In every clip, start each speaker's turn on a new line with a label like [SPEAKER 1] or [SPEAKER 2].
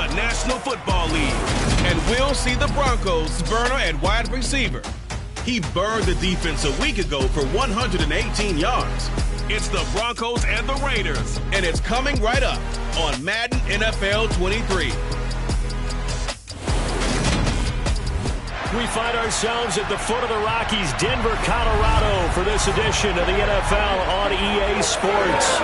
[SPEAKER 1] the National Football League. And we'll see the Broncos' burner at wide receiver. He burned the defense a week ago for 118 yards. It's the Broncos and the Raiders, and it's coming right up on Madden NFL 23.
[SPEAKER 2] We find ourselves at the foot of the Rockies, Denver, Colorado, for this edition of the NFL on EA Sports.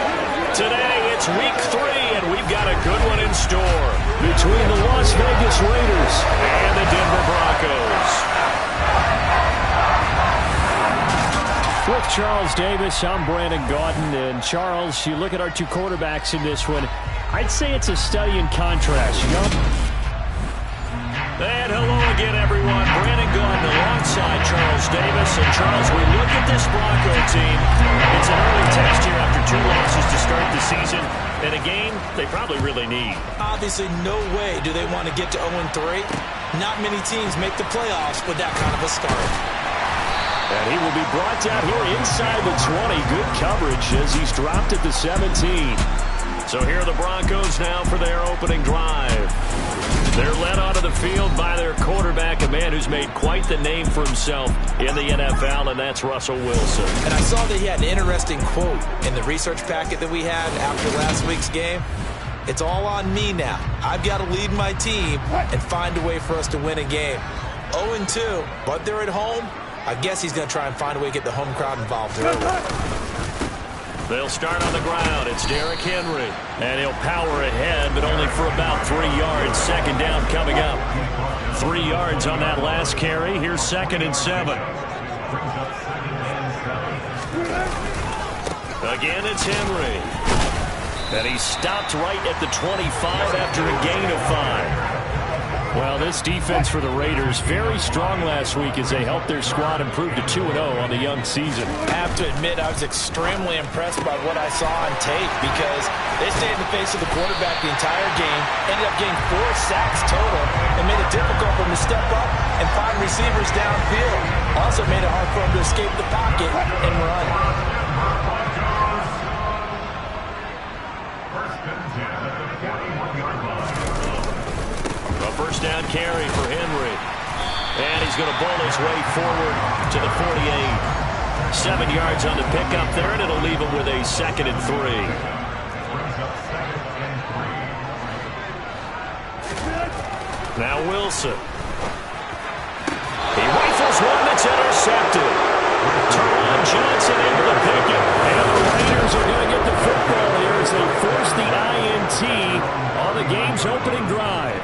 [SPEAKER 2] Today, it's Week 3, and we've got a good one in store between the Las Vegas Raiders and the Denver Broncos. With Charles Davis, I'm Brandon Gaudin. And Charles, you look at our two quarterbacks in this one, I'd say it's a study in contrast. And hello again, everyone. Brandon Gaudin alongside Charles Davis. And Charles, we look at this Bronco team. It's an early test here after 2 losses to start the season. In a game they probably really need.
[SPEAKER 3] Obviously, no way do they want to get to 0-3. Not many teams make the playoffs with that kind of a start.
[SPEAKER 2] And he will be brought down here inside the 20. Good coverage as he's dropped at the 17. So here are the Broncos now for their opening drive. They're led onto the field by their quarterback, a man who's made quite the name for himself in the NFL, and that's Russell Wilson.
[SPEAKER 3] And I saw that he had an interesting quote in the research packet that we had after last week's game. It's all on me now. I've got to lead my team and find a way for us to win a game. 0-2, but they're at home. I guess he's going to try and find a way to get the home crowd involved early.
[SPEAKER 2] They'll start on the ground. It's Derrick Henry. And he'll power ahead, but only for about 3 yards. Second down coming up. 3 yards on that last carry. Here's 2nd and 7. Again, it's Henry. And he stopped right at the 25 after a gain of 5. Well, this defense for the Raiders very strong last week as they helped their squad improve to 2-0 on the young season.
[SPEAKER 3] I have to admit, I was extremely impressed by what I saw on tape because they stayed in the face of the quarterback the entire game, ended up getting 4 sacks total, and made it difficult for them to step up and find receivers downfield. Also made it hard for them to escape the pocket and run.
[SPEAKER 2] First down carry for Henry. And he's going to bowl his way forward to the 48. 7 yards on the pickup there, and it'll leave him with a 2nd and 3. Now Wilson. He rifles one that's intercepted. Teron Johnson able to pick it. And the Raiders are going to get the football here as they force the INT on the game's opening drive.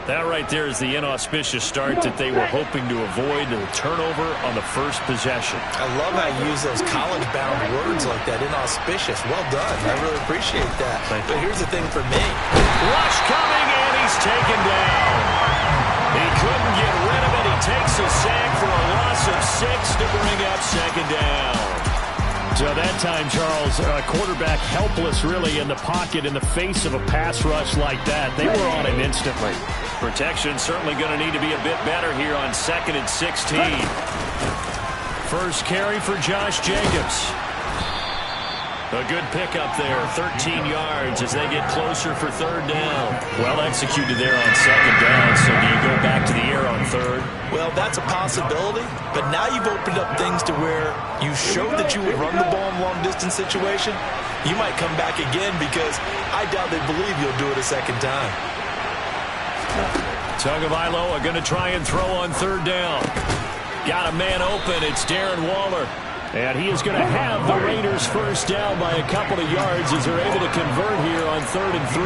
[SPEAKER 2] That right there is the inauspicious start that they were hoping to avoid, the turnover on the first possession.
[SPEAKER 3] I love how you use those college-bound words like that, inauspicious. Well done. I really appreciate that. But here's the thing for me.
[SPEAKER 2] Rush coming, and he's taken down. He couldn't get rid of it. He takes a sack for a loss of 6 to bring up 2nd down. So that time, Charles, quarterback helpless really in the pocket in the face of a pass rush like that. They were on him instantly. Protection certainly going to need to be a bit better here on 2nd and 16. First carry for Josh Jacobs. A good pickup there, 13 yards as they get closer for 3rd down. Well executed there on 2nd down, so do you go back to the air on 3rd?
[SPEAKER 3] Well, that's a possibility, but now you've opened up things to where you showed that you would run the ball in long-distance situation. You might come back again because I doubt they believe you'll do it a 2nd time.
[SPEAKER 2] Tagovailoa going to try and throw on 3rd down. Got a man open. It's Darren Waller. And he is going to have the Raiders first down by a couple of yards as they're able to convert here on 3rd and 3.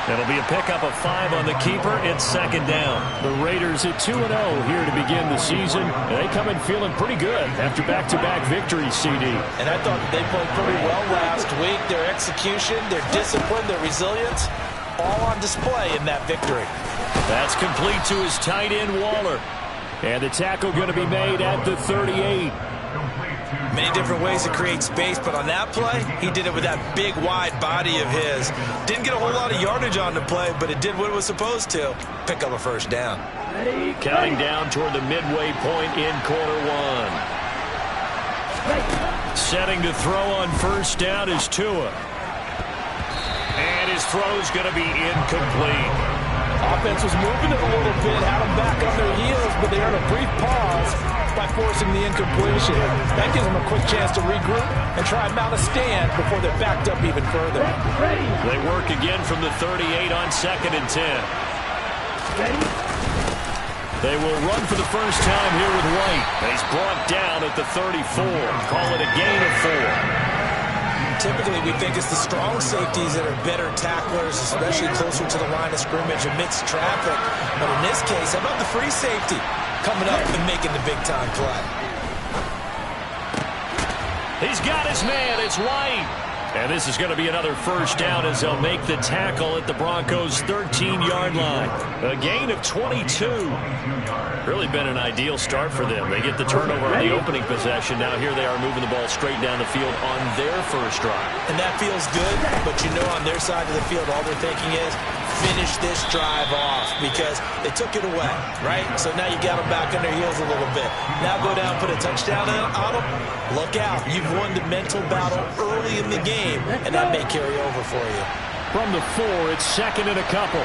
[SPEAKER 2] It'll be a pickup of 5 on the keeper. It's 2nd down. The Raiders at 2-0 here to begin the season. They come in feeling pretty good after back-to-back victories, CD.
[SPEAKER 3] And I thought they played pretty well last week. Their execution, their discipline, their resilience, all on display in that victory.
[SPEAKER 2] That's complete to his tight end, Waller. And the tackle going to be made at the 38.
[SPEAKER 3] Many different ways to create space, but on that play, he did it with that big, wide body of his. Didn't get a whole lot of yardage on the play, but it did what it was supposed to. Pick up a first down.
[SPEAKER 2] Counting down toward the midway point in quarter one. Setting to throw on first down is Tua. And his throw's going to be incomplete.
[SPEAKER 3] Offense was moving it a little bit, had them back on their heels, but they earned a brief pause by forcing the incompletion. That gives them a quick chance to regroup and try and mount a stand before they're backed up even further.
[SPEAKER 2] They work again from the 38 on 2nd and 10. They will run for the first time here with White. And he's brought down at the 34. Call it a gain of 4.
[SPEAKER 3] Typically, we think it's the strong safeties that are better tacklers, especially closer to the line of scrimmage amidst traffic. But in this case, how about the free safety coming up and making the big-time play?
[SPEAKER 2] He's got his man. It's White. And this is going to be another first down as they'll make the tackle at the Broncos' 13-yard line. A gain of 22. Really been an ideal start for them. They get the turnover on the opening possession. Now here they are moving the ball straight down the field on their first drive.
[SPEAKER 3] And that feels good, but you know on their side of the field all they're thinking is finish this drive off because they took it away, right? So now you got them back on their heels a little bit. Now go down, put a touchdown on them. Look out. You've won the mental battle early in the game, and that may carry over for you.
[SPEAKER 2] From the 4, it's 2nd and a couple.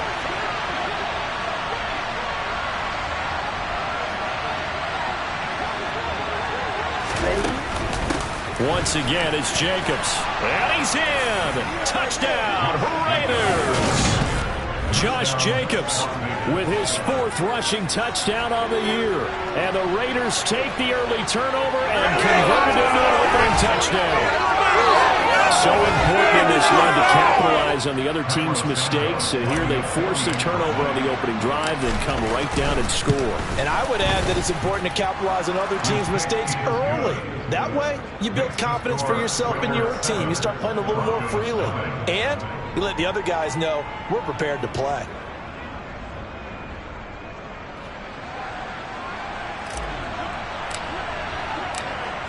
[SPEAKER 2] Once again, it's Jacobs. And he's in. Touchdown, Raiders. Josh Jacobs with his 4th rushing touchdown on the year. And the Raiders take the early turnover and convert it into an opening touchdown. So important in this run to capitalize on the other team's mistakes. And here they force the turnover on the opening drive, then come right down and score. And
[SPEAKER 3] I would add that it's important to capitalize on other teams' mistakes early. That way, you build confidence for yourself and your team. You start playing a little more freely. And you let the other guys know we're prepared to play.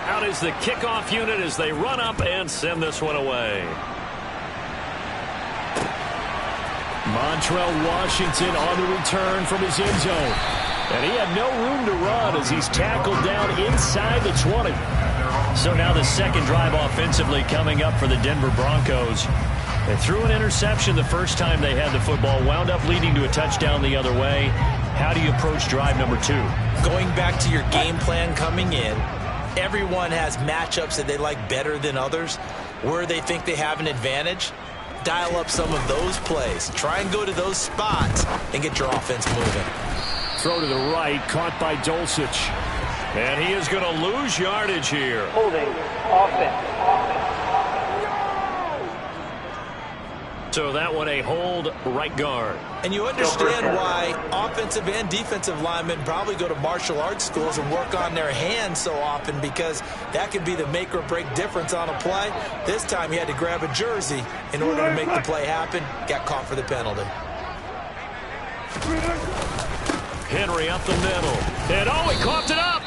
[SPEAKER 2] Out is the kickoff unit as they run up and send this one away. Montrell Washington on the return from his end zone. And he had no room to run as he's tackled down inside the 20. So now the second drive offensively coming up for the Denver Broncos. They threw an interception the first time they had the football, wound up leading to a touchdown the other way. How do you approach drive number 2?
[SPEAKER 3] Going back to your game plan coming in, everyone has matchups that they like better than others. Where they think they have an advantage, dial up some of those plays. Try and go to those spots and get your offense moving.
[SPEAKER 2] Throw to the right, caught by Dulcich. And he is going to lose yardage here.
[SPEAKER 4] Holding offense.
[SPEAKER 2] So that one a hold right guard.
[SPEAKER 3] And you understand why offensive and defensive linemen probably go to martial arts schools and work on their hands so often, because that could be the make or break difference on a play. This time he had to grab a jersey in order to make the play happen. Got caught for the penalty.
[SPEAKER 2] Henry up the middle. And he coughed it up.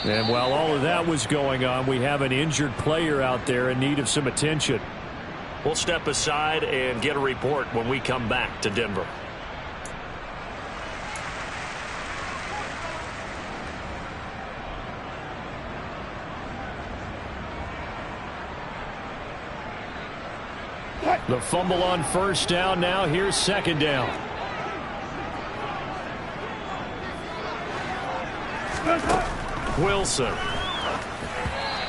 [SPEAKER 2] And while all of that was going on, we have an injured player out there in need of some attention. We'll step aside and get a report when we come back to Denver. The fumble on first down. Now here's second down. Wilson.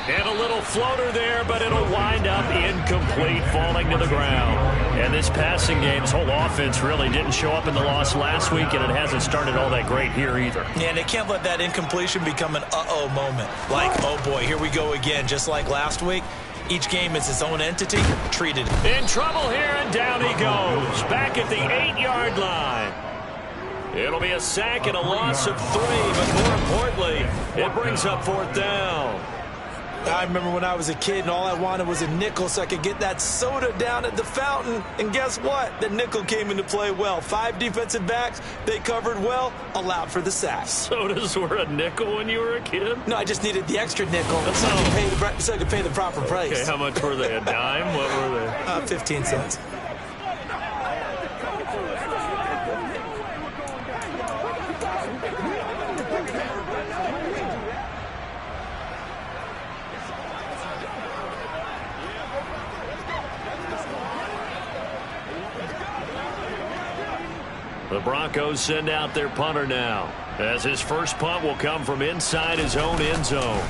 [SPEAKER 2] And a little floater there, but it'll wind up incomplete, falling to the ground. And this passing game, this whole offense really didn't show up in the loss last week, and it hasn't started all that great here either.
[SPEAKER 3] Yeah, and they can't let that incompletion become an uh-oh moment. Like, oh boy, here we go again, just like last week. Each game is its own entity, treated.
[SPEAKER 2] In trouble here, and down he goes. Back at the 8-yard line. It'll be a sack and a loss of 3, but more importantly, it brings up fourth down.
[SPEAKER 3] I remember when I was a kid and all I wanted was a nickel so I could get that soda down at the fountain. And guess what? The nickel came into play well. 5 defensive backs, they covered well, allowed for the sack.
[SPEAKER 2] Sodas were a nickel when you were a kid?
[SPEAKER 3] No, I just needed the extra nickel so I could pay the proper price.
[SPEAKER 2] Okay, how much were they? A dime? What were they?
[SPEAKER 3] 15 cents.
[SPEAKER 2] The Broncos send out their punter now, as his first punt will come from inside his own end zone.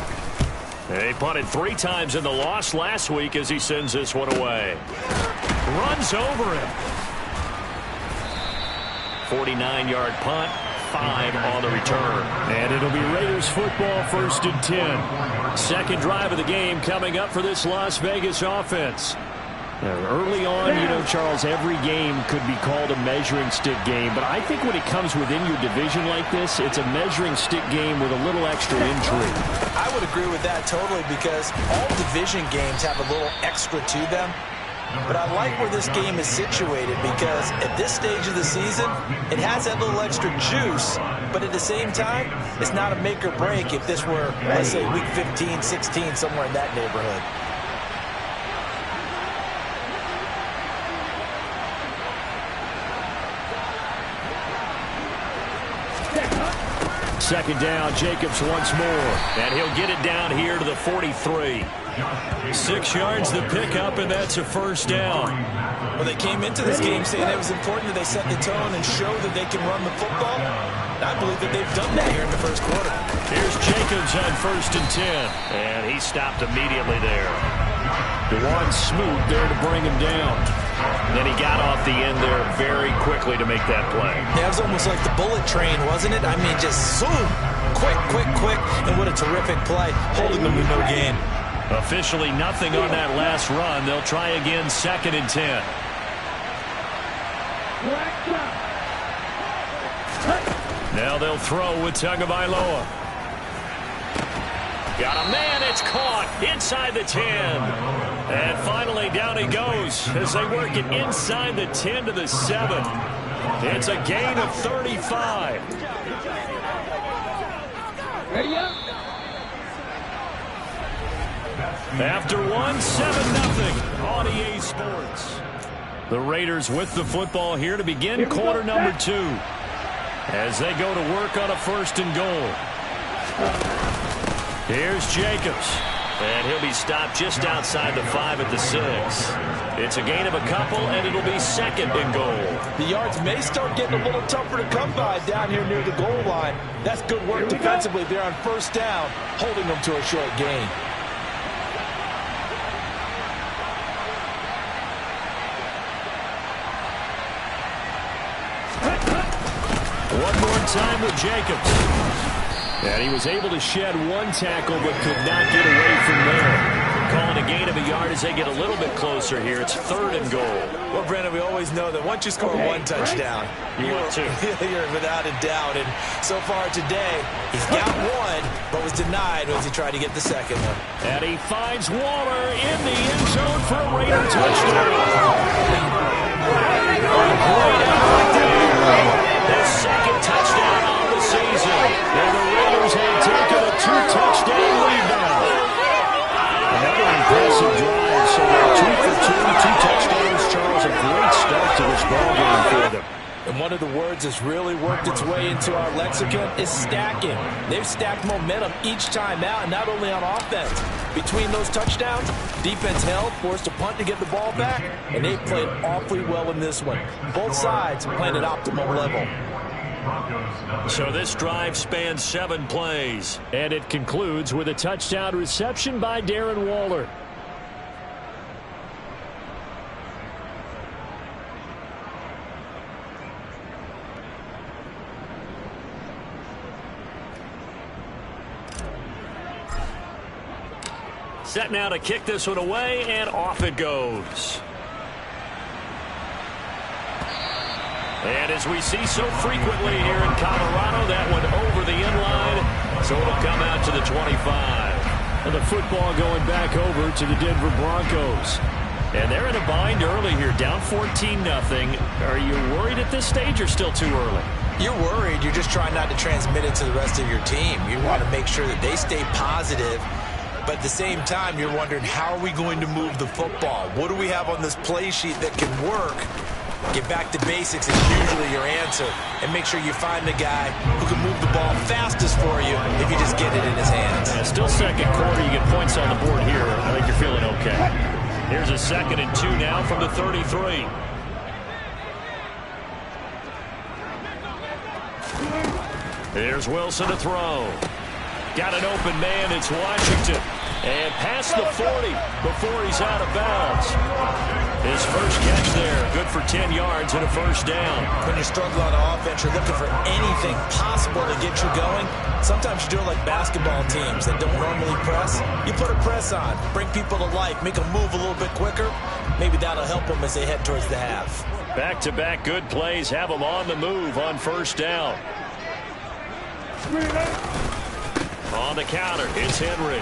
[SPEAKER 2] He punted 3 times in the loss last week as he sends this one away. Runs over him. 49-yard punt, 5 on the return. And it'll be Raiders football, 1st and 10. Second drive of the game coming up for this Las Vegas offense. Early on, Charles, every game could be called a measuring stick game, but I think when it comes within your division like this, it's a measuring stick game with a little extra intrigue.
[SPEAKER 3] I would agree with that totally because all division games have a little extra to them. But I like where this game is situated because at this stage of the season, it has that little extra juice, but at the same time, it's not a make or break if this were, let's say, week 15, 16, somewhere in that neighborhood.
[SPEAKER 2] Second down, Jacobs once more. And he'll get it down here to the 43. 6 yards the pickup, and that's a first down.
[SPEAKER 3] Well, they came into this game saying it was important that they set the tone and show that they can run the football. I believe that they've done that here in the first quarter.
[SPEAKER 2] Here's Jacobs on 1st and 10. And he stopped immediately there. DeJuan Smoot there to bring him down. Then he got off the end there very quickly to make that play.
[SPEAKER 3] Yeah, it was almost like the bullet train, wasn't it? I mean, just zoom. Quick, quick, quick. And what a terrific play, holding them to no gain.
[SPEAKER 2] Officially nothing on that last run. They'll try again 2nd and 10. Now they'll throw with Tagovailoa. Got a man, it's caught inside the 10. And finally down he goes as they work it inside the 10 to the 7. It's a gain of 35. After 7-0 on EA Sports. The Raiders with the football here to begin quarter number 2. As they go to work on a 1st and goal. Here's Jacobs. And he'll be stopped just outside the 5 at the 6. It's a gain of a couple, and it'll be 2nd and goal.
[SPEAKER 3] The yards may start getting a little tougher to come by down here near the goal line. That's good work defensively there on 1st down, holding them to a short gain.
[SPEAKER 2] One more time with Jacobs. And he was able to shed 1 tackle but could not get away from there. Calling a gain of a yard as they get a little bit closer here. It's 3rd and goal.
[SPEAKER 3] Well, Brandon, we always know that once you score 1 touchdown,
[SPEAKER 2] you're
[SPEAKER 3] without a doubt. And so far today, he's got 1, but was denied as he tried to get the 2nd one.
[SPEAKER 2] And he finds Waller in the end zone for a Raider touchdown. Great effort there. His 2nd touchdown on the season. And the Raiders have taken a 2-touchdown lead now. Another impressive drive. So they're 2 for 2 touchdowns. Charles, a great start to this ballgame for them.
[SPEAKER 3] And one of the words that's really worked its way into our lexicon is stacking. They've stacked momentum each time out, and not only on offense. Between those touchdowns, defense held, forced a punt to get the ball back, and they played awfully well in this one. Both sides playing at optimal level.
[SPEAKER 2] So this drive spans 7 plays, and it concludes with a touchdown reception by Darren Waller. Set now to kick this one away, and off it goes. And as we see so frequently here in Colorado, that one over the end line, so it'll come out to the 25. And the football going back over to the Denver Broncos. And they're in a bind early here, down 14-0. Are you worried at this stage or still too early?
[SPEAKER 3] You're worried. You're just trying not to transmit it to the rest of your team. You want to make sure that they stay positive. But at the same time, you're wondering, how are we going to move the football? What do we have on this play sheet that can work? Get back to basics is usually your answer. And make sure you find the guy who can move the ball fastest for you if you just get it in his hands.
[SPEAKER 2] Yeah, still second quarter. You get points on the board here. I think you're feeling okay. Here's a 2nd and 2 now from the 33. Here's Wilson to throw. Got an open man. It's Washington. And past the 40 before he's out of bounds. His first catch there. Good for 10 yards and a first down.
[SPEAKER 3] When you struggle on offense, you're looking for anything possible to get you going. Sometimes you do it like basketball teams that don't normally press. You put a press on, bring people to life, make them move a little bit quicker. Maybe that'll help them as they head towards the half.
[SPEAKER 2] Back-to-back good plays have them on the move on first down. On the counter, it's Henry.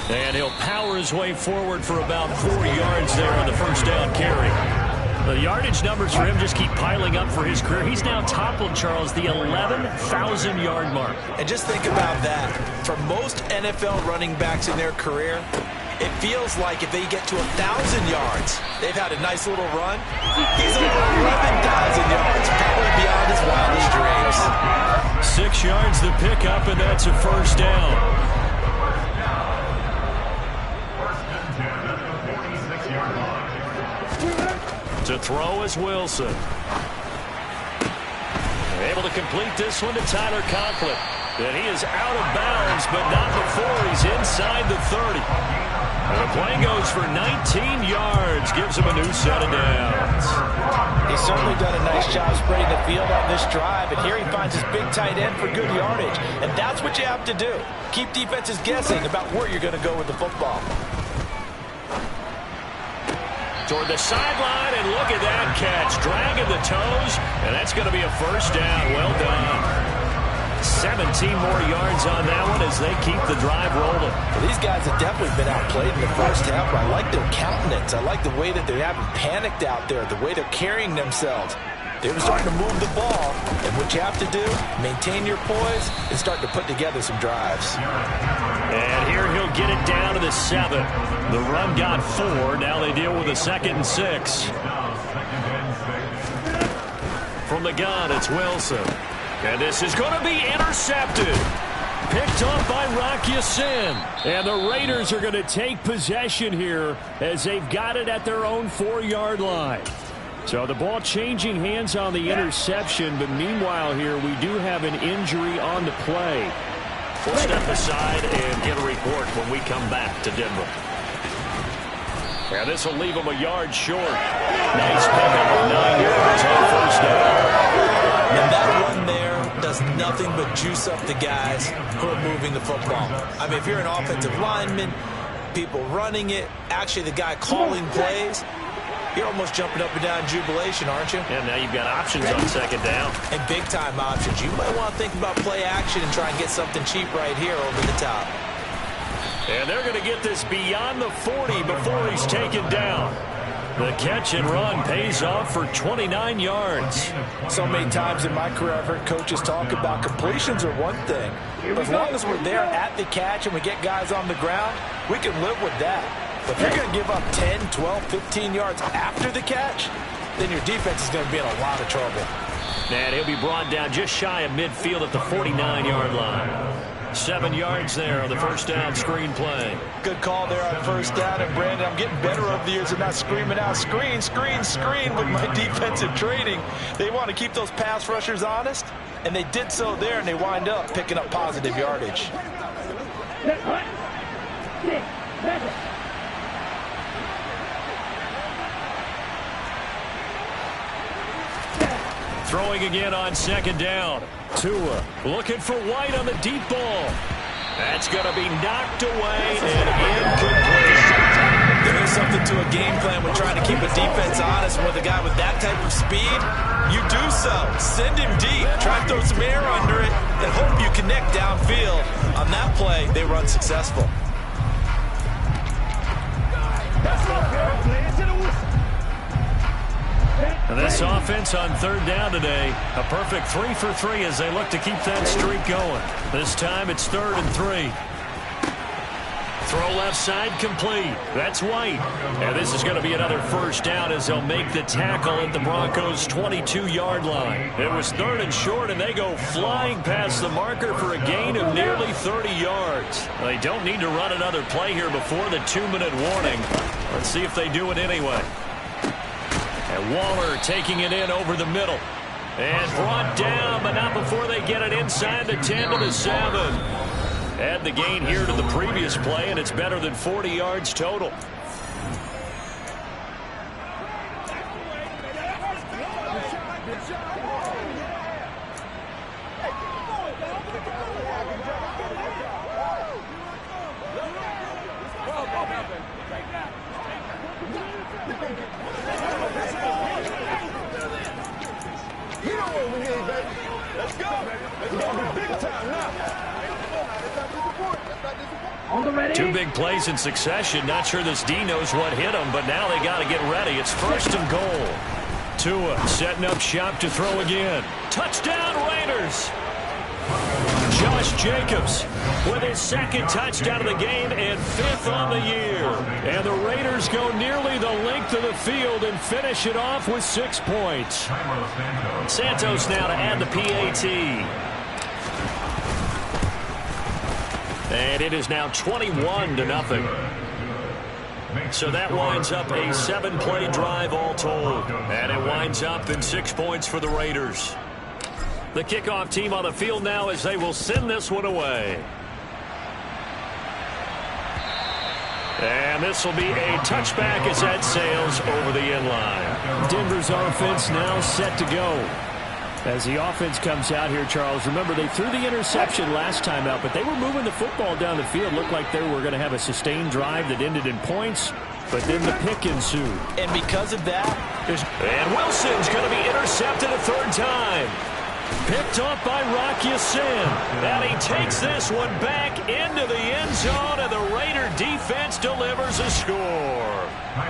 [SPEAKER 2] And he'll power his way forward for about 4 yards there on the first down carry. The yardage numbers for him just keep piling up for his career. He's now toppled, Charles, the 11,000-yard mark.
[SPEAKER 3] And just think about that. For most NFL running backs in their career, it feels like if they get to 1,000 yards, they've had a nice little run. He's over 11,000 yards, probably beyond his wildest dreams.
[SPEAKER 2] 6 yards to pick up, and that's a first down. To throw is Wilson. Able to complete this one to Tyler Conklin. And he is out of bounds, but not before he's inside the 30. And the play goes for 19 yards. Gives him a new set of downs.
[SPEAKER 3] He's certainly done a nice job spreading the field on this drive. And here he finds his big tight end for good yardage. And that's what you have to do. Keep defenses guessing about where you're going to go with the football.
[SPEAKER 2] Toward the sideline, and look at that catch. Dragging the toes, and that's going to be a first down. Well done. 17 more yards on that one as they keep the drive rolling.
[SPEAKER 3] Well, these guys have definitely been outplayed in the first half, but I like their countenance. I like the way that they haven't panicked out there, the way they're carrying themselves. They were starting to move the ball, and what you have to do, maintain your poise and start to put together some drives.
[SPEAKER 2] And here he'll get it down to the 7. The run got 4. Now they deal with a 2nd and 6. From the gun, it's Wilson. And this is going to be intercepted. Picked off by Rock Ya-Sin. And the Raiders are going to take possession here as they've got it at their own 4-yard line. So the ball changing hands on the interception, but meanwhile here we do have an injury on the play. We'll step aside and get a report when we come back to Denver. And this will leave them a yard short. Nice pickup of 9 yards on first down.
[SPEAKER 3] And that run there does nothing but juice up the guys who are moving the football. I mean, if you're an offensive lineman, people running it, actually the guy calling plays, you're almost jumping up and down in jubilation, aren't you?
[SPEAKER 2] And now you've got options on second down.
[SPEAKER 3] And big-time options. You might want to think about play action and try and get something cheap right here over the top.
[SPEAKER 2] And they're going to get this beyond the 40 before he's taken down. The catch and run pays off for 29 yards.
[SPEAKER 3] So many times in my career I've heard coaches talk about completions are one thing. But as long as we're there at the catch and we get guys on the ground, we can live with that. But if you're going to give up 10, 12, 15 yards after the catch, then your defense is going to be in a lot of trouble.
[SPEAKER 2] And he'll be brought down just shy of midfield at the 49-yard line. 7 yards there on the first down screen play.
[SPEAKER 3] Good call there on first down. And, Brandon, I'm getting better over the years and not screaming out, screen, screen, screen with my defensive training. They want to keep those pass rushers honest, and they did so there, and they wind up picking up positive yardage.
[SPEAKER 2] Throwing again on second down. Tua looking for White on the deep ball. That's going to be knocked away and incomplete.
[SPEAKER 3] There is something to a game plan when trying to keep a defense honest. With a guy with that type of speed, you do so. Send him deep. Try to throw some air under it and hope you connect downfield. On that play, they run successful.
[SPEAKER 2] this offense on third down today. A perfect 3 for 3 as they look to keep that streak going. This time it's 3rd and 3. Throw left side complete. That's White. And this is going to be another first down as they'll make the tackle at the Broncos' 22-yard line. It was 3rd and short, and they go flying past the marker for a gain of nearly 30 yards. They don't need to run another play here before the 2-minute warning. Let's see if they do it anyway. And Waller taking it in over the middle. And brought down, but not before they get it inside the 10 to the 7. Add the gain here to the previous play, and it's better than 40 yards total.
[SPEAKER 5] Let's go. It's going to be big time now.
[SPEAKER 2] 2 big plays in succession. Not sure this D knows what hit him, but now they got to get ready. It's 1st and goal. Tua setting up shop to throw again. Touchdown Raiders. Josh Jacobs with his 2nd touchdown of the game and 5th on the year. And the Raiders go nearly the length of the field and finish it off with 6 points. Santos now to add the PAT. And it is now 21-0. So that winds up a 7-play drive all told. And it winds up in 6 points for the Raiders. The kickoff team on the field now as they will send this one away. And this will be a touchback as that sails over the end line. Denver's offense now set to go. As the offense comes out here, Charles, remember they threw the interception last time out, but they were moving the football down the field. Looked like they were going to have a sustained drive that ended in points, but then the pick ensued.
[SPEAKER 3] And because of that, and Wilson's going to be intercepted a 3rd time. Picked off by Rocky Sin. And he takes this one back into the end zone, and the Raider defense delivers a score.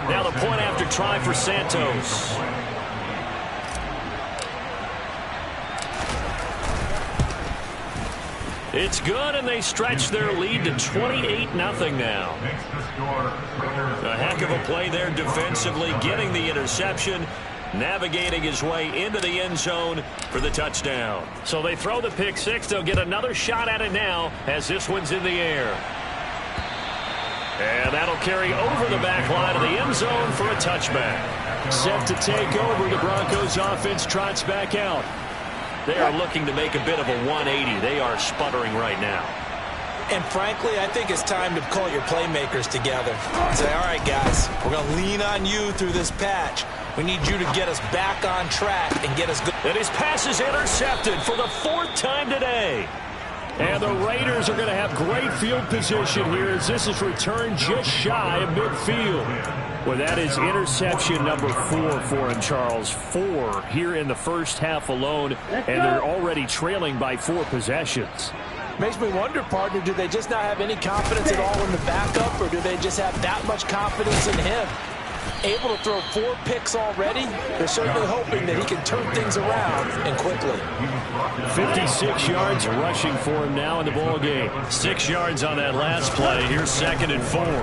[SPEAKER 3] Now the point after try for Santos. It's good, and they stretch their lead to 28-0 now. A heck of a play there defensively, getting the interception, navigating his way into the end zone for the touchdown. So they throw the pick 6. They'll get another shot at it now as this one's in the air. And that'll carry over the back line of the end zone for a touchback. Set to take over, the Broncos offense trots back out. They are looking to make a bit of a 180. They are sputtering right now. And frankly, I think it's time to call your playmakers together. Say, all right, guys, we're going to lean on you through this patch. We need you to get us back on track and get us good.
[SPEAKER 2] And his pass is intercepted for the 4th time today. And the Raiders are going to have great field position here as this is returned just shy of midfield. Well, that is interception number 4 for him, Charles. 4 here in the first half alone, and they're already trailing by 4 possessions.
[SPEAKER 3] Makes me wonder, partner, do they just not have any confidence at all in the backup, or do they just have that much confidence in him? Able to throw 4 picks already, they're certainly hoping that he can turn things around and quickly.
[SPEAKER 2] 56 yards rushing for him now in the ball game. 6 yards on that last play. Here's 2nd and 4.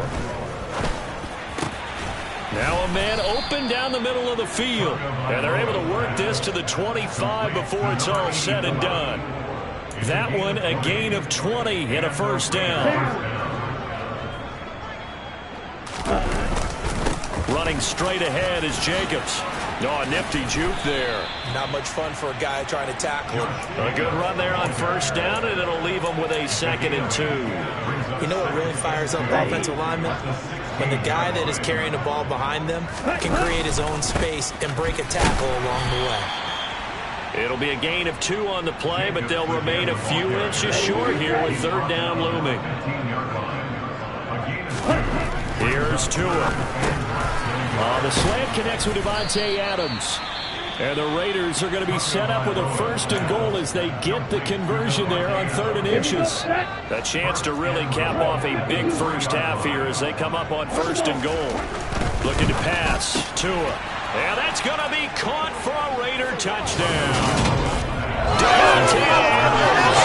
[SPEAKER 2] Now a man open down the middle of the field. And they're able to work this to the 25 before it's all said and done. That one a gain of 20 and a first down. Running straight ahead is Jacobs. Oh, a nifty juke there.
[SPEAKER 3] Not much fun for a guy trying to tackle him.
[SPEAKER 2] A good run there on first down, and it'll leave him with a 2nd and 2.
[SPEAKER 3] You know what really fires up offensive linemen? When the guy that is carrying the ball behind them can create his own space and break a tackle along the way.
[SPEAKER 2] It'll be a gain of 2 on the play, but they'll remain a few inches short here with 3rd down looming. Here's Tua. The slant connects with Devontae Adams. And the Raiders are going to be set up with a 1st and goal as they get the conversion there on 3rd and inches. A chance to really cap off a big first half here as they come up on 1st and goal. Looking to pass. Tua And that's going to be caught for a Raider touchdown. Devontae Adams.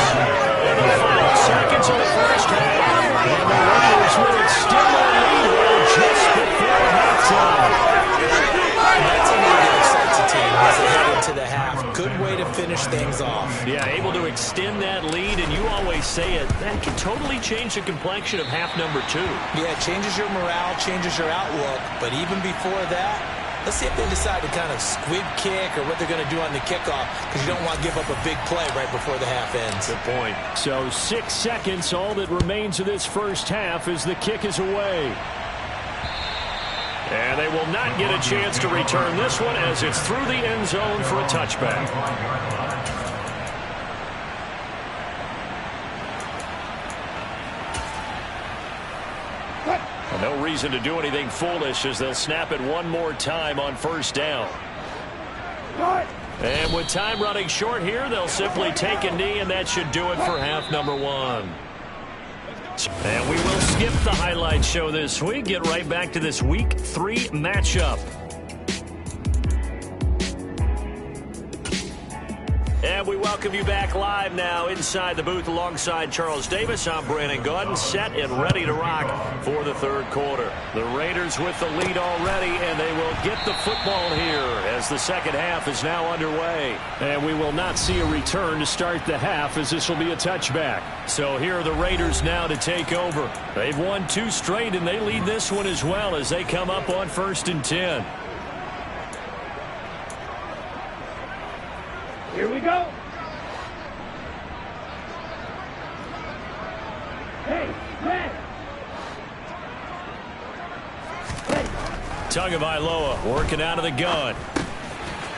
[SPEAKER 2] In the final seconds of the first half. And the Raiders will extend their lead here just before halftime.
[SPEAKER 3] That's a lead that excites a team as they head into the half. Good way to finish things off.
[SPEAKER 2] Yeah, able to extend that lead, and you always say it, that can totally change the complexion of half number 2.
[SPEAKER 3] Yeah, it changes your morale, changes your outlook. But even before that, let's see if they decide to kind of squib kick or what they're going to do on the kickoff, because you don't want to give up a big play right before the half ends.
[SPEAKER 2] Good point. So 6 seconds, all that remains of this first half as the kick is away. And they will not get a chance to return this one as it's through the end zone for a touchback. No reason to do anything foolish as they'll snap it one more time on first down. And with time running short here, they'll simply take a knee, and that should do it for half number 1. And we will skip the highlight show this week. Get right back to this Week 3 matchup. And we welcome you back live now inside the booth alongside Charles Davis. I'm Brandon Gaudin, set and ready to rock for the third quarter. The Raiders with the lead already, and they will get the football here as the second half is now underway. And we will not see a return to start the half as this will be a touchback. So here are the Raiders now to take over. They've won 2 straight, and they lead this one as well as they come up on 1st and 10.
[SPEAKER 5] Here we go. Hey, man.
[SPEAKER 2] Tagovailoa working out of the gun.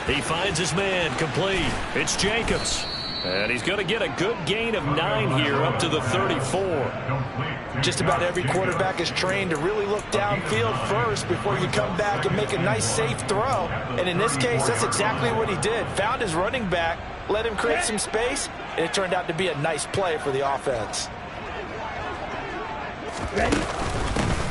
[SPEAKER 2] He finds his man complete. It's Jacobs. And he's going to get a good gain of 9 here up to the 34.
[SPEAKER 3] Just about every quarterback is trained to really look downfield first before you come back and make a nice, safe throw. And in this case, that's exactly what he did. Found his running back, let him create some space, and it turned out to be a nice play for the offense.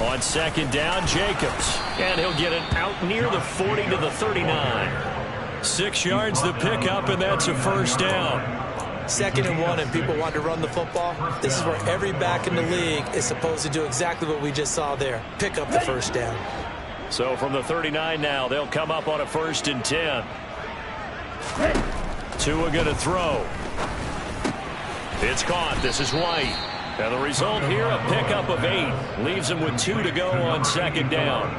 [SPEAKER 2] On second down, Jacobs. And he'll get it out near the 40 to the 39. 6 yards the pickup, and that's a first down.
[SPEAKER 3] 2nd and 1, and people want to run the football. This is where every back in the league is supposed to do exactly what we just saw there. Pick up the first down.
[SPEAKER 2] So from the 39 now, they'll come up on a 1st and 10. Tua going to throw. It's caught. This is White. And the result here, a pickup of 8. Leaves him with 2 to go on second down.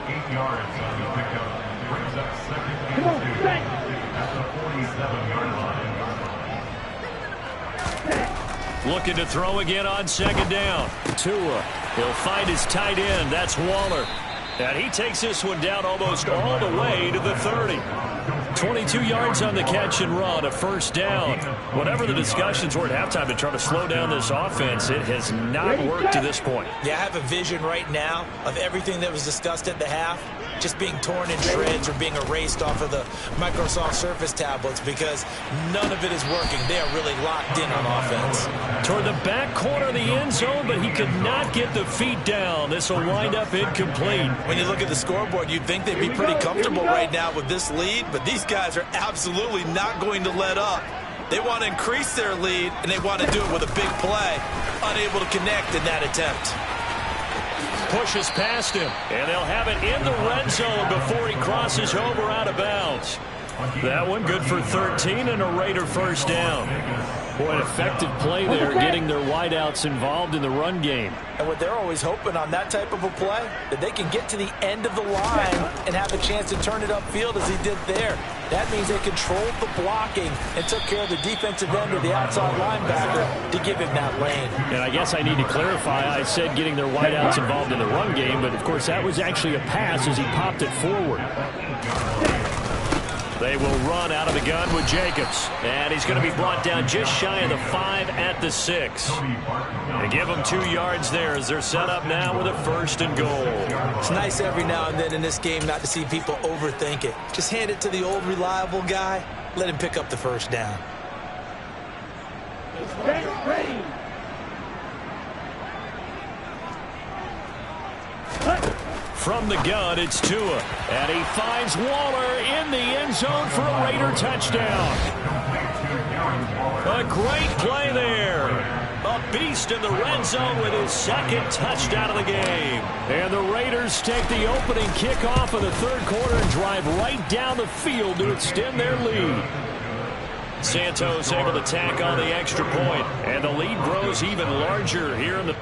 [SPEAKER 5] 8 yards on the pickup. Brings up 2nd and 2 at the 47-yard line.
[SPEAKER 2] Looking to throw again on second down. Tua. He'll find his tight end. That's Waller. And he takes this one down almost all the way to the 30. 22 yards on the catch and run, a first down. Whatever the discussions were at halftime to try to slow down this offense, it has not worked to this point.
[SPEAKER 3] Yeah, I have a vision right now of everything that was discussed at the half just being torn in shreds or being erased off of the Microsoft Surface tablets because none of it is working. They are really locked in on offense.
[SPEAKER 2] Toward the back corner of the end zone, but he could not get the feet down. This will wind up incomplete.
[SPEAKER 3] When you look at the scoreboard, you'd think they'd be pretty comfortable right now with this lead, but these guys are absolutely not going to let up. They want to increase their lead, and they want to do it with a big play. Unable to connect in that attempt.
[SPEAKER 2] Pushes past him, and they'll have it in the red zone before he crosses over out of bounds. That one good for 13 and a Raider first down. Boy, an effective play there, getting their wideouts involved in the run game.
[SPEAKER 3] And what they're always hoping on that type of a play, that they can get to the end of the line and have a chance to turn it upfield as he did there. That means they controlled the blocking and took care of the defensive end of the outside linebacker to give him that lane.
[SPEAKER 2] And I guess I need to clarify, I said getting their wideouts involved in the run game, but of course that was actually a pass as he popped it forward. They will run out of the gun with Jacobs. And he's going to be brought down just shy of the 5 at the 6. They give him 2 yards there as they're set up now with a first and goal.
[SPEAKER 3] It's nice every now and then in this game not to see people overthink it. Just hand it to the old reliable guy. Let him pick up the first down.
[SPEAKER 2] From the gun, it's Tua. And he finds Waller in the end zone for a Raider touchdown. A great play there. A beast in the red zone with his second touchdown of the game. And the Raiders take the opening kickoff of the third quarter and drive right down the field to extend their lead. Santos able to tack on the extra point, and the lead grows even larger here in the...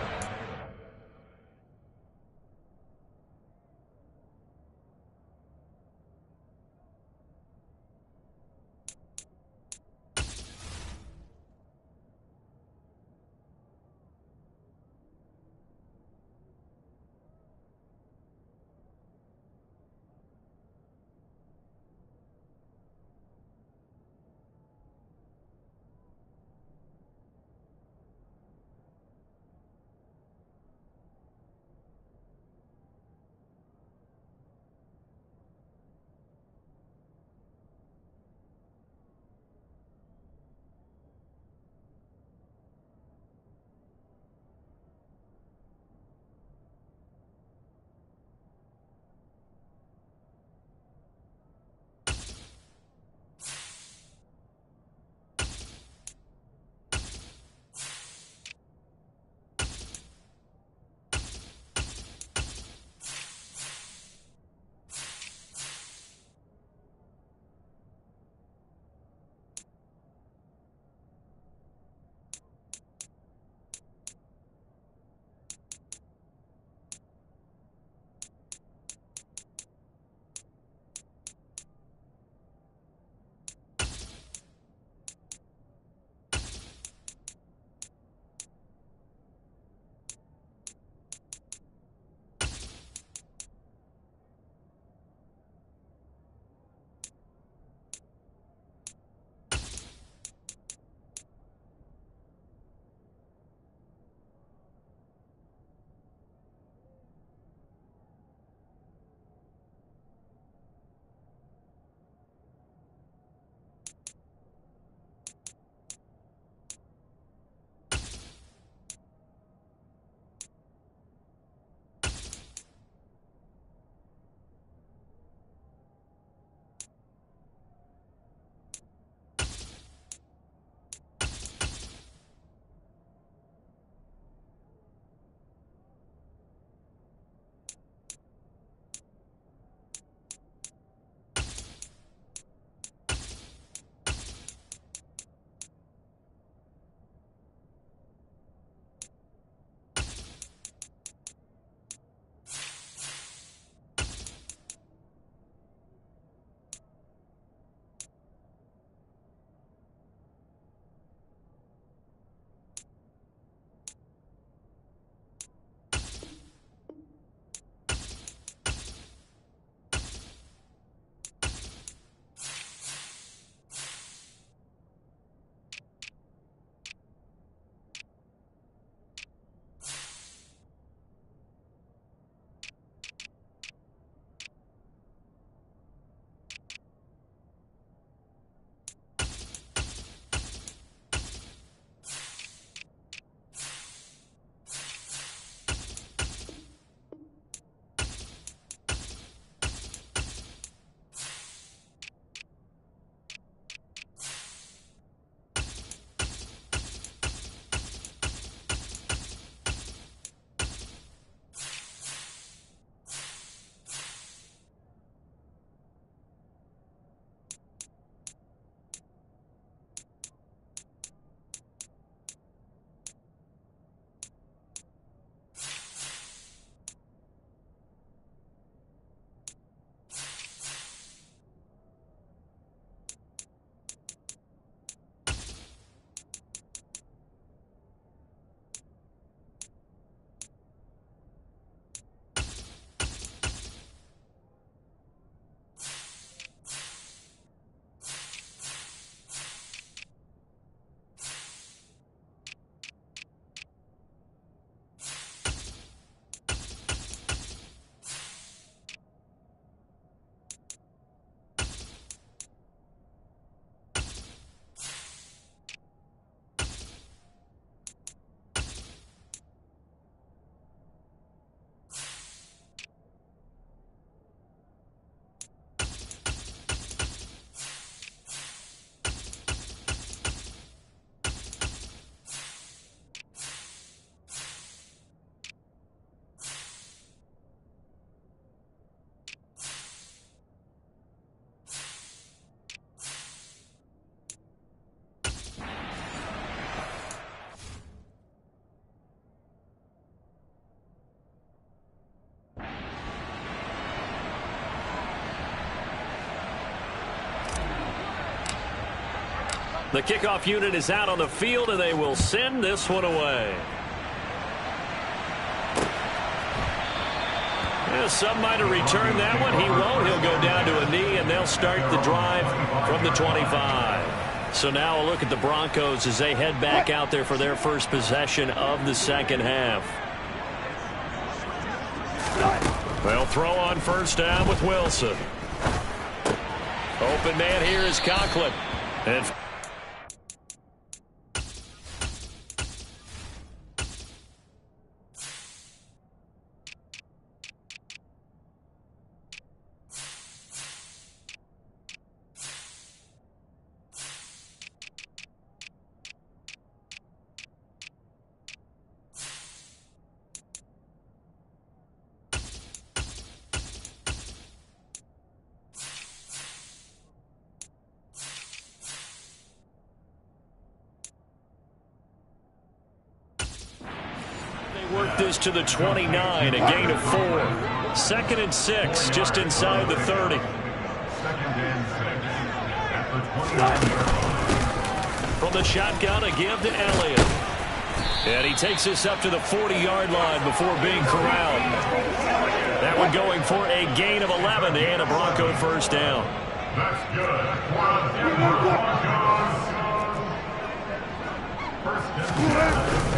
[SPEAKER 2] The kickoff unit is out on the field, and they will send this one away. Yeah, some might have returned that one. He won't. He'll go down to a knee, and they'll start the drive from the 25. So now a look at the Broncos as they head back out there for their first possession of the second half. They'll throw on first down with Wilson. Open man here is Conklin. And work this to the 29, a gain of 4. 2nd and 6, just inside the 30.
[SPEAKER 5] 2nd and 6 at the 29.
[SPEAKER 2] From the shotgun, a give to Elliott. And he takes this up to the 40-yard line before being corralled. That one going for a gain of 11 and a Bronco first down.
[SPEAKER 5] That's good for the Denver Broncos. First and 10.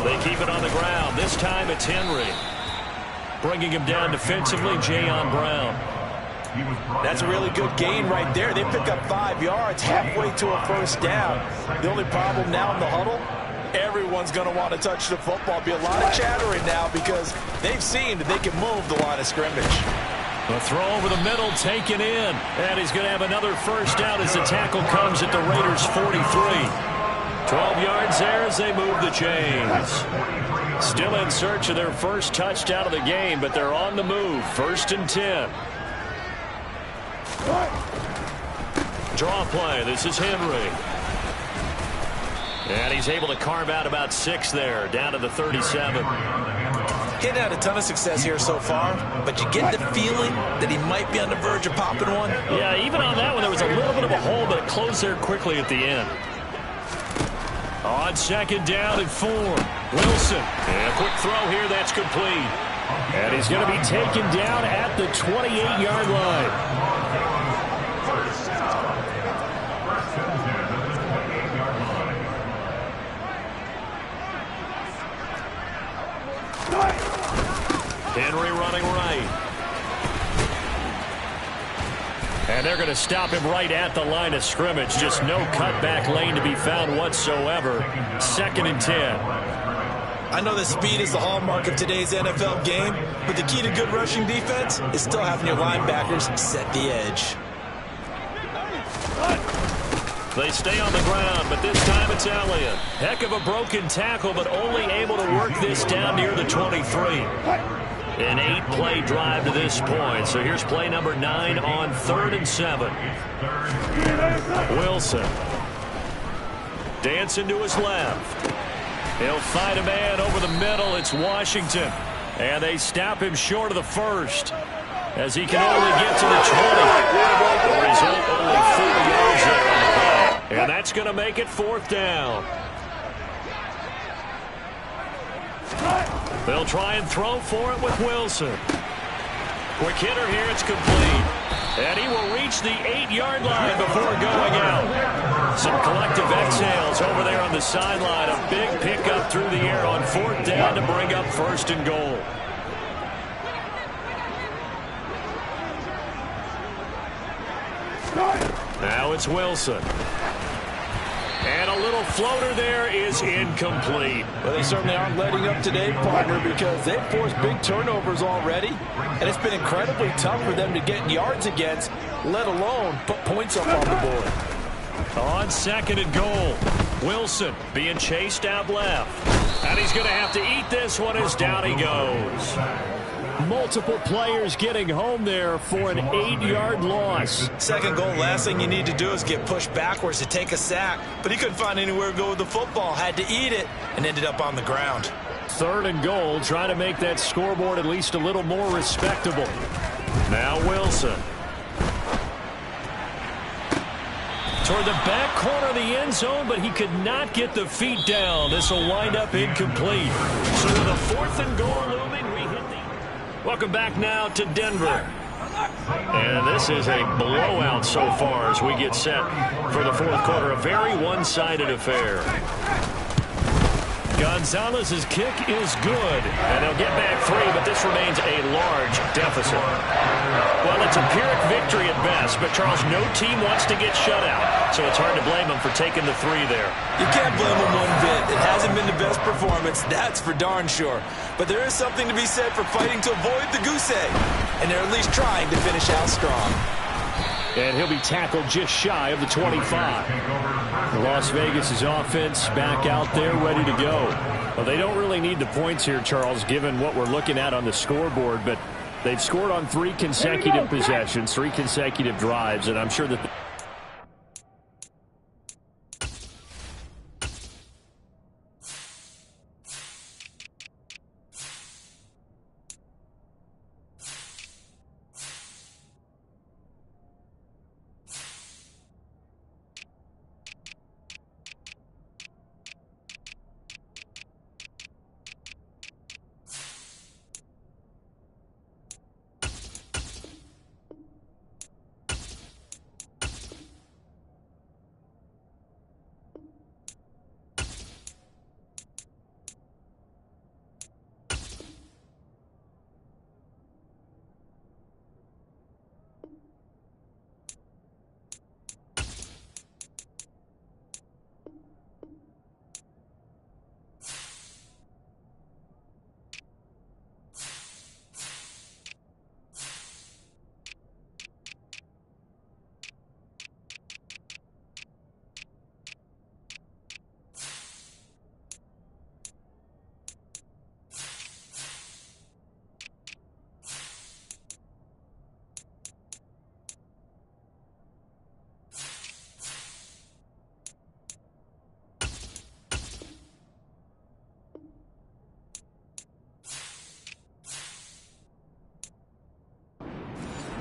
[SPEAKER 2] They keep it on the ground. This time it's Henry. Bringing him down defensively, Jayon Brown.
[SPEAKER 3] That's a really good gain right there. They pick up 5 yards halfway to a first down. The only problem now in the huddle, everyone's going to want to touch the football. Be a lot of chattering now because they've seen that they can move the line of scrimmage.
[SPEAKER 2] The throw over the middle taken in. And he's going to have another first down as the tackle comes at the Raiders' 43. 12 yards there as they move the chains. Still in search of their first touchdown of the game, but they're on the move. 1st and 10. Draw play. This is Henry. And he's able to carve out about 6 there, down to the 37.
[SPEAKER 3] He's had a ton of success here so far, but you get the feeling that he might be on the verge of popping one.
[SPEAKER 2] Yeah, even on that one, there was a little bit of a hole, but it closed there quickly at the end. On 2nd down and 4. Wilson. And a quick throw here. That's complete. And he's going to be taken down at the 28-yard line. Henry running right. And they're going to stop him right at the line of scrimmage. Just no cutback lane to be found whatsoever. 2nd and 10.
[SPEAKER 3] I know that speed is the hallmark of today's NFL game, but the key to good rushing defense is still having your linebackers set the edge.
[SPEAKER 2] They stay on the ground, but this time it's Elliott. Heck of a broken tackle, but only able to work this down near the 23. An 8-play drive to this point. So here's play number 9 on 3rd and 7. Wilson. Dancing to his left. He'll find a man over the middle. It's Washington. And they stop him short of the first, as he can only get to the 20. The result, only 4 yards there on the play. And that's going to make it 4th down. They'll try and throw for it with Wilson. Quick hitter here, it's complete. And he will reach the 8-yard line before going out. Some collective exhales over there on the sideline. A big pickup through the air on 4th down to bring up 1st and goal. Now it's Wilson. And a little floater there is incomplete.
[SPEAKER 3] Well, they certainly aren't letting up today, partner, because they've forced big turnovers already. And it's been incredibly tough for them to get yards against, let alone put points up on the board.
[SPEAKER 2] On 2nd and goal, Wilson being chased out left. And he's going to have to eat this one as down he goes. Multiple players getting home there for an 8-yard loss.
[SPEAKER 3] 2nd goal, last thing you need to do is get pushed backwards to take a sack. But he couldn't find anywhere to go with the football, had to eat it, and ended up on the ground.
[SPEAKER 2] 3rd and goal, trying to make that scoreboard at least a little more respectable. Now Wilson. Toward the back corner of the end zone, but he could not get the feet down. This will wind up incomplete. So with a 4th and goal looming, we hit the... Welcome back now to Denver. And this is a blowout so far as we get set for the 4th quarter. A very one-sided affair. Gonzalez's kick is good, and they'll get back 3, but this remains a large deficit. Well, it's a Pyrrhic victory at best, but Charles, no team wants to get shut out, so it's hard to blame them for taking the 3 there.
[SPEAKER 3] You can't blame them one bit. It hasn't been the best performance, that's for darn sure. But there is something to be said for fighting to avoid the goose egg, and they're at least trying to finish out strong.
[SPEAKER 2] And he'll be tackled just shy of the 25. Las Vegas' offense back out there ready to go. Well, they don't really need the points here, Charles, given what we're looking at on the scoreboard, but they've scored on 3 consecutive possessions, 3 consecutive drives, and I'm sure that...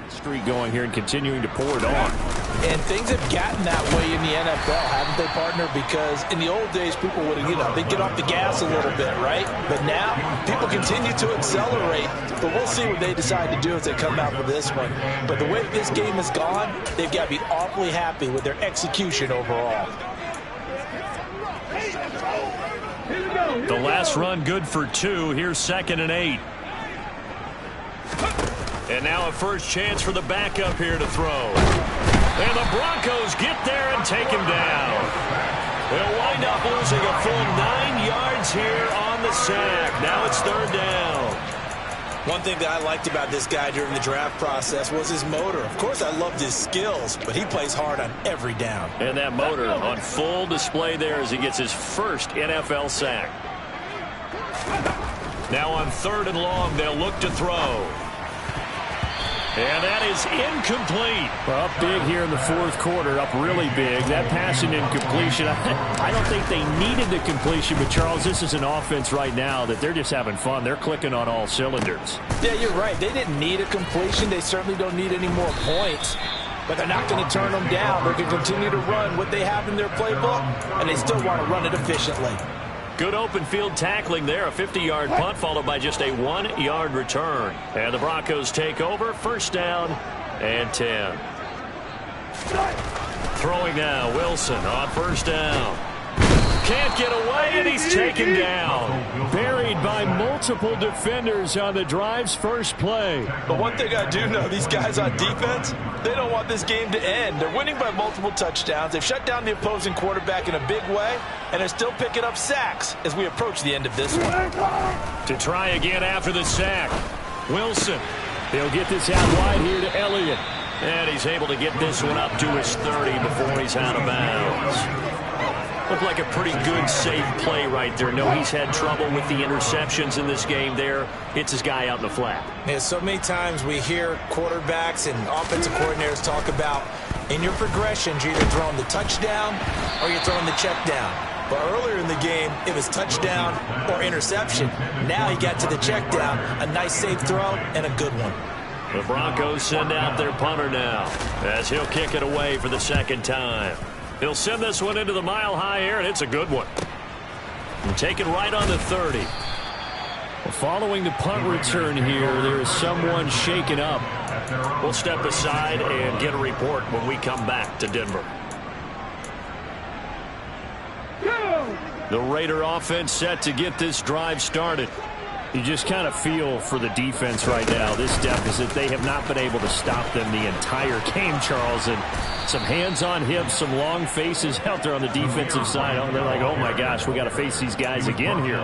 [SPEAKER 2] Streak going here and continuing to pour it on.
[SPEAKER 3] And things have gotten that way in the NFL, haven't they, partner? Because in the old days, people would, they'd get off the gas a little bit, right? But now, people continue to accelerate. But we'll see what they decide to do as they come out for this one. But the way this game has gone, they've got to be awfully happy with their execution overall.
[SPEAKER 2] The last run good for 2. Here's 2nd and 8. And now a first chance for the backup here to throw. And the Broncos get there and take him down. They'll wind up losing a full 9 yards here on the sack. Now it's 3rd down.
[SPEAKER 3] One thing that I liked about this guy during the draft process was his motor. Of course, I loved his skills, but he plays hard on every down.
[SPEAKER 2] And that motor on full display there as he gets his first NFL sack. Now on 3rd and long, they'll look to throw. And that is incomplete. Well, up big here in the 4th quarter, up really big. That pass and incompletion, I don't think they needed the completion, but Charles, this is an offense right now that they're just having fun. They're clicking on all cylinders.
[SPEAKER 3] Yeah, you're right. They didn't need a completion. They certainly don't need any more points. But they're not going to turn them down. They can continue to run what they have in their playbook, and they still want to run it efficiently.
[SPEAKER 2] Good open field tackling there. A 50-yard punt followed by just a 1-yard return. And the Broncos take over. 1st down and 10. Throwing now. Wilson on 1st down. Can't get away, and he's taken down. Buried by multiple defenders on the drive's first play.
[SPEAKER 3] But one thing I do know, these guys on defense, they don't want this game to end. They're winning by multiple touchdowns. They've shut down the opposing quarterback in a big way, and they're still picking up sacks as we approach the end of this one.
[SPEAKER 2] To try again after the sack. Wilson. He'll get this out wide here to Elliott. And he's able to get this one up to his 30 before he's out of bounds. Looked like a pretty good, safe play right there. No, he's had trouble with the interceptions in this game there. Hits his guy out in the flat.
[SPEAKER 3] Yeah, so many times we hear quarterbacks and offensive coordinators talk about in your progressions, you're either throwing the touchdown or you're throwing the check down. But earlier in the game, it was touchdown or interception. Now he got to the check down, a nice safe throw, and a good one.
[SPEAKER 2] The Broncos send out their punter now as he'll kick it away for the 2nd time. He'll send this one into the mile-high air, and it's a good one. And taken right on the 30. Well, following the punt return here, there is someone shaken up. We'll step aside and get a report when we come back to Denver. The Raider offense set to get this drive started. You just kind of feel for the defense right now. This deficit, they have not been able to stop them the entire game, Charles. And some hands on hips, some long faces out there on the defensive side. Oh, they're like, oh, my gosh, we got to face these guys again here.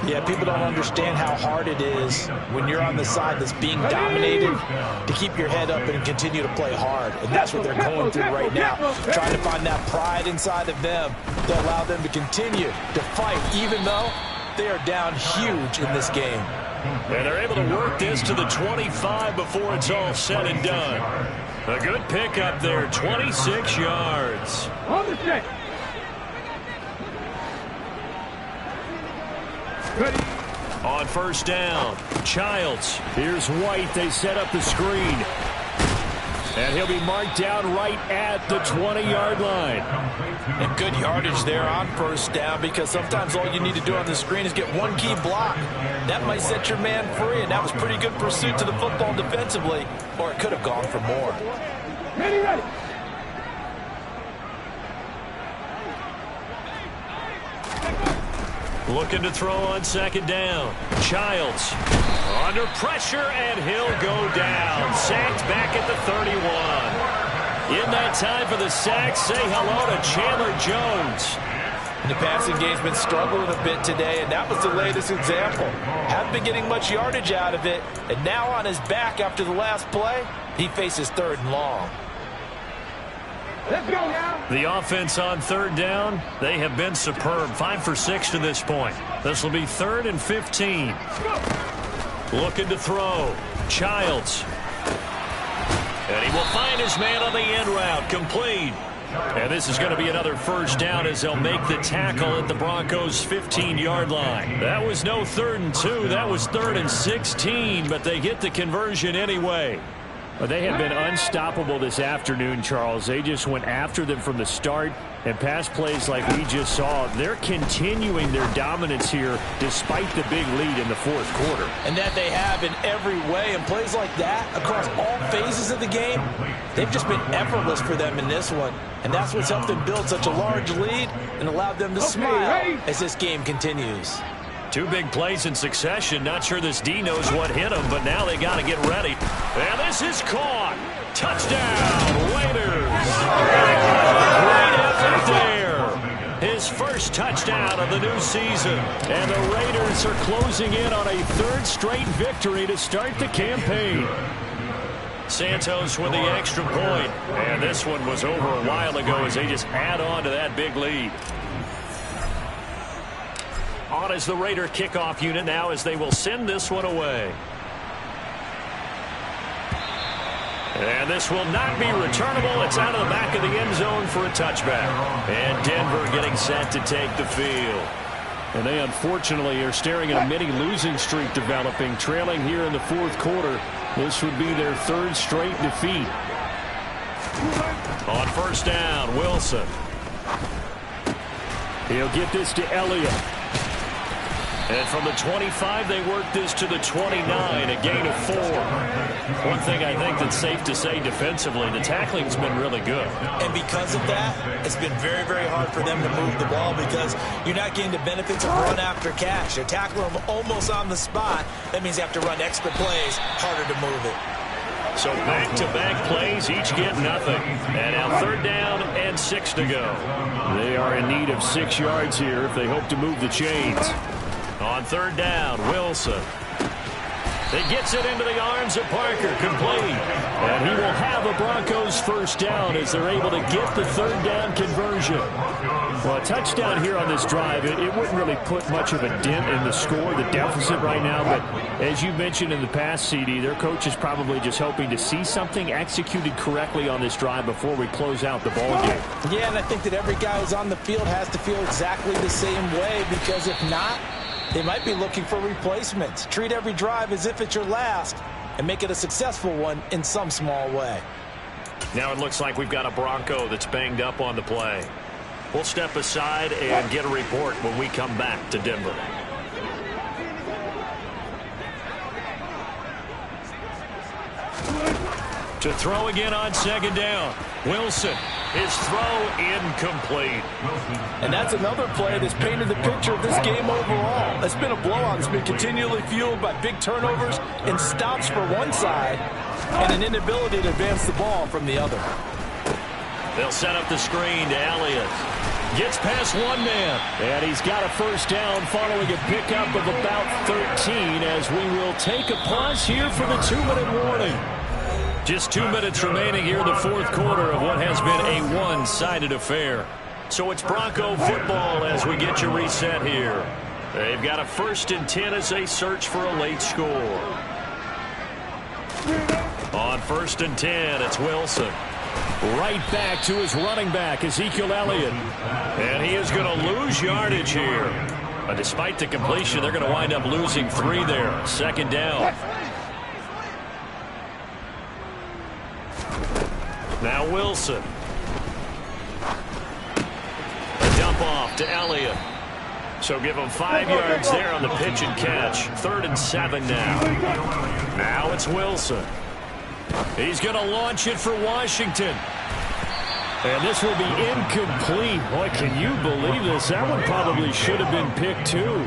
[SPEAKER 3] Yeah, people don't understand how hard it is when you're on the side that's being dominated to keep your head up and continue to play hard. And that's what they're going through right now, trying to find that pride inside of them to allow them to continue to fight, even though they are down huge in this game.
[SPEAKER 2] And they're able to work this to the 25 before it's all said and done. A good pickup there, 26 yards.
[SPEAKER 4] On the set. Ready.
[SPEAKER 2] On first down, Childs. Here's White. They set up the screen. And he'll be marked down right at the 20-yard line.
[SPEAKER 3] And good yardage there on first down, because sometimes all you need to do on the screen is get one key block. That might set your man free, and that was pretty good pursuit to the football defensively, or it could have gone for more.
[SPEAKER 4] Ready, ready.
[SPEAKER 2] Looking to throw on second down. Childs under pressure, and he'll go down. Sacked back at the 31. In that time for the sack, say hello to Chandler Jones.
[SPEAKER 3] The passing game's been struggling a bit today, and that was the latest example. Haven't been getting much yardage out of it, and now on his back after the last play, he faces third and long.
[SPEAKER 4] Let's go now.
[SPEAKER 2] The offense on third down, they have been superb. 5 for 6 to this point. This will be 3rd and 15. Looking to throw. Childs. And he will find his man on the end route. Complete. And this is going to be another first down as they'll make the tackle at the Broncos' 15-yard line. That was no 3rd and 2. That was 3rd and 16, but they get the conversion anyway. Well, they have been unstoppable this afternoon, Charles. They just went after them from the start, and pass plays like we just saw, they're continuing their dominance here despite the big lead in the fourth quarter.
[SPEAKER 3] And that they have in every way, and plays like that across all phases of the game, they've just been effortless for them in this one. And that's what's helped them build such a large lead and allowed them to smile as this game continues.
[SPEAKER 2] 2 big plays in succession. Not sure this D knows what hit him, but now they got to get ready. And this is caught. Touchdown, Raiders. Great effort there. His first touchdown of the new season. And the Raiders are closing in on a 3rd straight victory to start the campaign. Santos with the extra point. And this one was over a while ago as they just add on to that big lead. On is the Raider kickoff unit now as they will send this one away. And this will not be returnable. It's out of the back of the end zone for a touchback. And Denver getting set to take the field. And they unfortunately are staring at a mini losing streak developing, trailing here in the fourth quarter. This would be their 3rd straight defeat. On first down, Wilson. He'll get this to Elliott. And from the 25, they work this to the 29, a gain of 4. One thing I think that's safe to say defensively, the tackling's been really good.
[SPEAKER 3] And because of that, it's been very, very hard for them to move the ball because you're not getting the benefits of run after catch. They're tackling them almost on the spot. That means they have to run extra plays, harder to move it.
[SPEAKER 2] So back-to-back plays, each get nothing. And now 3rd down and 6 to go. They are in need of 6 yards here if they hope to move the chains. On 3rd down, Wilson. He gets it into the arms of Parker, complete. And he will have a Broncos first down as they're able to get the 3rd down conversion. Well, a touchdown here on this drive, it wouldn't really put much of a dent in the score, the deficit right now. But as you mentioned in the past, CD, their coach is probably just hoping to see something executed correctly on this drive before we close out the ball game.
[SPEAKER 3] Yeah, and I think that every guy who's on the field has to feel exactly the same way, because if not, they might be looking for replacements. Treat every drive as if it's your last and make it a successful one in some small way.
[SPEAKER 2] Now it looks like we've got a Bronco that's banged up on the play. We'll step aside and get a report when we come back to Denver. To throw again on second down. Wilson, his throw incomplete.
[SPEAKER 3] And that's another play that's painted the picture of this game overall. It's been a blowout. It's been continually fueled by big turnovers and stops for one side and an inability to advance the ball from the other.
[SPEAKER 2] They'll set up the screen to Elliott. Gets past one man. And he's got a first down following a pickup of about 13 as we will take a pause here for the 2-minute warning. Just 2 minutes remaining here in the fourth quarter of what has been a one-sided affair. So it's Bronco football as we get you reset here. They've got a 1st and 10 as they search for a late score. On 1st and 10, it's Wilson. Right back to his running back, Ezekiel Elliott. And he is going to lose yardage here. But despite the completion, they're going to wind up losing 3 there. 2nd down. Now Wilson. A dump off to Elliott. So give him 5 yards there on the pitch and catch. 3rd and 7 now. Now it's Wilson. He's going to launch it for Washington. And this will be incomplete. Boy, can you believe this? That one probably should have been picked too.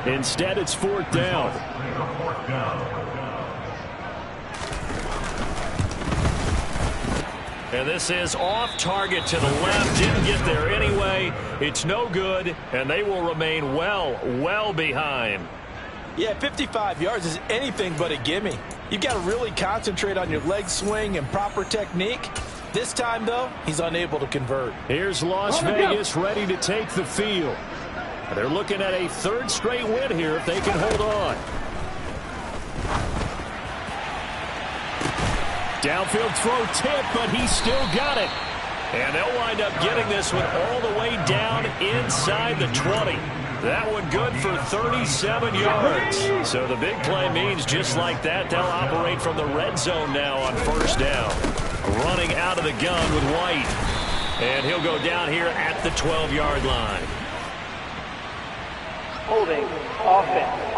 [SPEAKER 2] Instead, it's 4th down. And this is off target to the left. Didn't get there anyway. It's no good, and they will remain well behind.
[SPEAKER 3] Yeah, 55 yards is anything but a gimme. You've got to really concentrate on your leg swing and proper technique. This time, though, he's unable to convert.
[SPEAKER 2] Here's Las Vegas ready to take the field. They're looking at a 3rd straight win here if they can hold on. Downfield throw tip, but he still got it. And they'll wind up getting this one all the way down inside the 20. That one good for 37 yards. So the big play means just like that, they'll operate from the red zone now on 1st down. Running out of the gun with White. And he'll go down here at the 12-yard line.
[SPEAKER 6] Holding offense.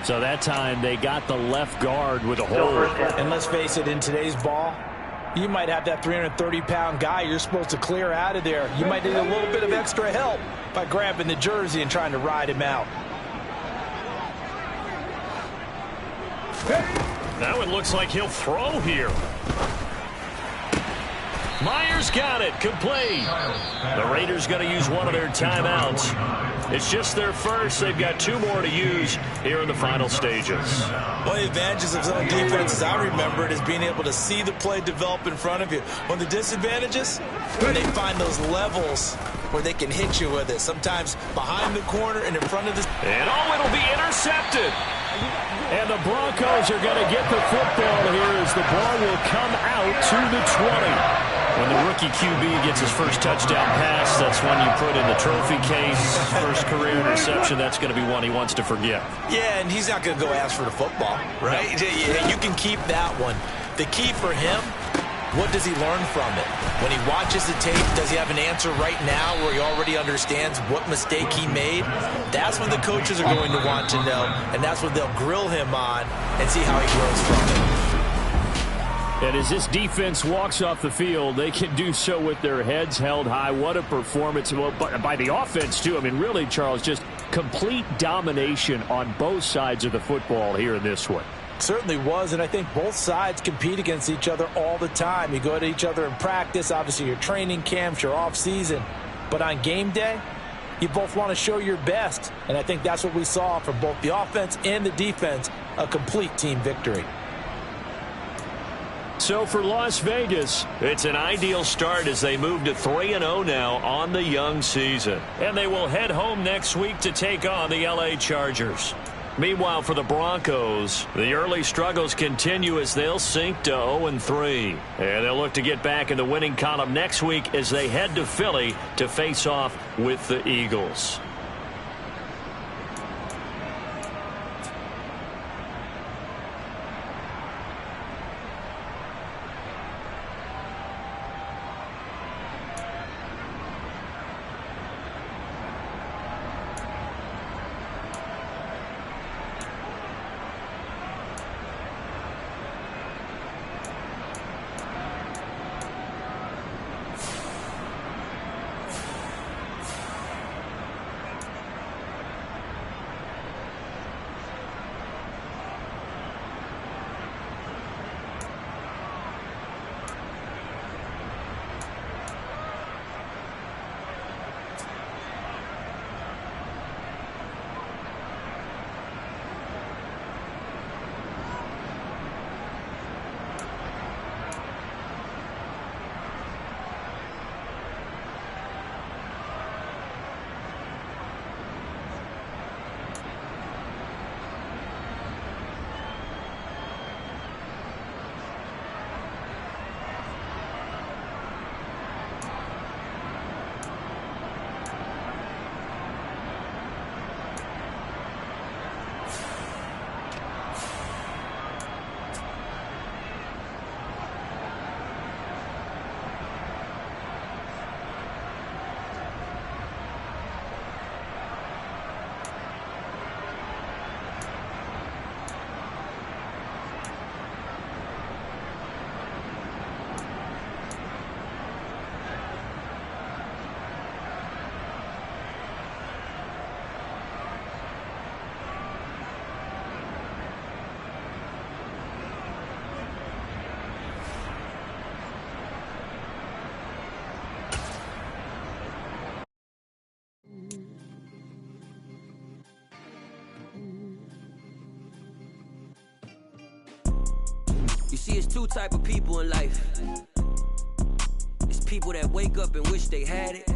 [SPEAKER 2] So that time they got the left guard with a hold.
[SPEAKER 3] And let's face it, in today's ball, you might have that 330-pound guy you're supposed to clear out of there. You might need a little bit of extra help by grabbing the jersey and trying to ride him out.
[SPEAKER 2] That one looks like he'll throw here. Myers got it, complete. The Raiders going to use one of their timeouts. It's just their first. They've got 2 more to use here in the final stages.
[SPEAKER 3] One of the advantages of zone defense, as I remember it, is being able to see the play develop in front of you. One of the disadvantages, when they find those levels where they can hit you with it, sometimes behind the corner and in front of the...
[SPEAKER 2] And it'll be intercepted. And the Broncos are going to get the football here as the ball will come out to the 20. When the rookie QB gets his first touchdown pass, that's when you put in the trophy case. First career interception, that's going to be one he wants to forget.
[SPEAKER 3] Yeah, and he's not going to go ask for the football, right? No. Yeah, you can keep that one. The key for him, what does he learn from it? When he watches the tape, does he have an answer right now where he already understands what mistake he made? That's what the coaches are going to want to know, and that's what they'll grill him on and see how he grows from it.
[SPEAKER 2] And as this defense walks off the field, they can do so with their heads held high. What a performance by the offense, too. I mean, really, Charles, just complete domination on both sides of the football here in this one.
[SPEAKER 3] Certainly was, and I think both sides compete against each other all the time. You go at each other in practice, obviously your training camps, your off-season. But on game day, you both want to show your best. And I think that's what we saw from both the offense and the defense, a complete team victory.
[SPEAKER 2] So for Las Vegas, it's an ideal start as they move to 3-0 now on the young season. And they will head home next week to take on the LA Chargers. Meanwhile, for the Broncos, the early struggles continue as they'll sink to 0-3. And they'll look to get back in the winning column next week as they head to Philly to face off with the Eagles.
[SPEAKER 7] See, it's two type of people in life. It's people that wake up and wish they had it.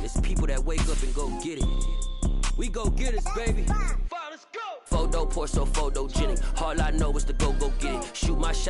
[SPEAKER 7] It's people that wake up and go get it. We go get it, baby. Let's go. Photo, Porsche, photogenic. All I know is to go get it. Shoot my shot.